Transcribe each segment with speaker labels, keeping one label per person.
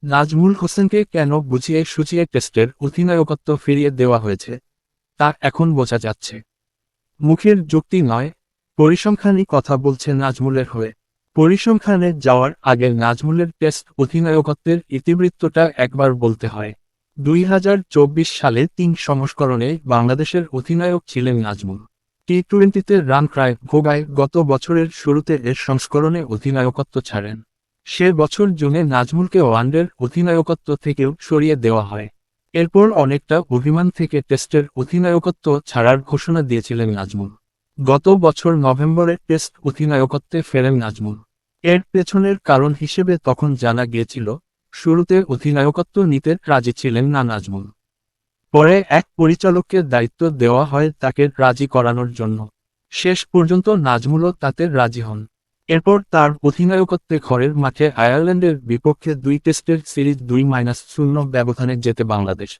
Speaker 1: নাজমুল হোসেনকে কেন বুঝিয়ে সুচিয়ে টেস্টের অধিনায়কত্ব ফিরিয়ে দেওয়া হয়েছে তা এখন বোঝা যাচ্ছে। মুখের যুক্তি নয়, পরিসংখ্যানই কথা বলছে নাজমুলের হয়ে। পরিসংখ্যানে যাওয়ার আগে নাজমুলের টেস্ট অধিনায়কত্বের ইতিবৃত্তটা একবার বলতে হয়। 2024 সালে 3 সংস্করণে বাংলাদেশের অধিনায়ক ছিলেন নাজমুল। টি-20তে রান প্রায় ভোগায় গত বছরের শুরুতে এর সংস্করণে অধিনায়কত্ব ছাড়েন। সে বছর জুনে নাজমুলকে ওয়ানডের অধিনায়কত্ব থেকেও সরিয়ে দেওয়া হয়। এরপর অনেকটা অভিমান থেকে টেস্টের অধিনায়কত্ব ছাড়ার ঘোষণা দিয়েছিলেন নাজমুল। গত বছর নভেম্বরে টেস্ট অধিনায়কত্বে ফেরেন নাজমুল। এর পেছনের কারণ হিসেবে তখন জানা গিয়েছিল, শুরুতে অধিনায়কত্ব নিতে রাজি ছিলেন না নাজমুল। পরে এক পরিচালককে দায়িত্ব দেওয়া হয় তাকে রাজি করানোর জন্য। শেষ পর্যন্ত নাজমুলও তাতে রাজি হন। এরপর তার অধিনায়কত্বে ঘরের মাঠে আয়ারল্যান্ডের বিপক্ষে 2 টেস্টের সিরিজ 2-0 ব্যবধানে জেতে বাংলাদেশ।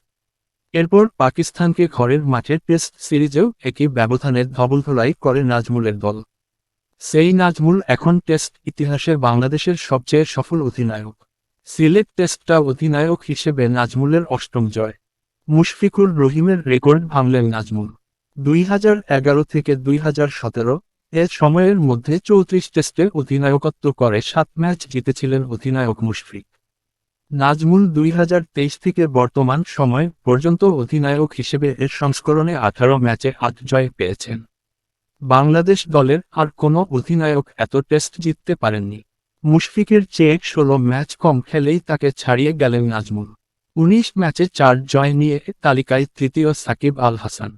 Speaker 1: এরপর পাকিস্তানকে ঘরের মাঠে টেস্ট সিরিজেও একই ব্যবধানে ধবলধোলাই করে নাজমুলের দল। সেই নাজমুল এখন টেস্ট ইতিহাসে বাংলাদেশের সবচেয়ে সফল অধিনায়ক। সিলেট টেস্টটা অধিনায়ক হিসেবে নাজমুলের 8ম জয়। মুশফিকুর রহিমের রেকর্ড ভাঙলেন নাজমুল। 2011 থেকে 2017 এর সময়ের মধ্যে 34 টেস্টে অধিনায়কত্ব করে 7 ম্যাচ জিতেছিলেন অধিনায়ক মুশফিক। নাজমুল 2023 থেকে বর্তমান সময় পর্যন্ত অধিনায়ক হিসেবে এর সংস্করণে 18 ম্যাচে 8 জয় পেয়েছেন। বাংলাদেশ দলের আর কোনো অধিনায়ক এত টেস্ট জিততে পারেননি। মুশফিকের চেয়ে 16 ম্যাচ কম খেলেই তাকে ছাড়িয়ে গেলেন নাজমুল। 19 ম্যাচে 4 জয় নিয়ে তালিকায় তৃতীয় সাকিব আল হাসান।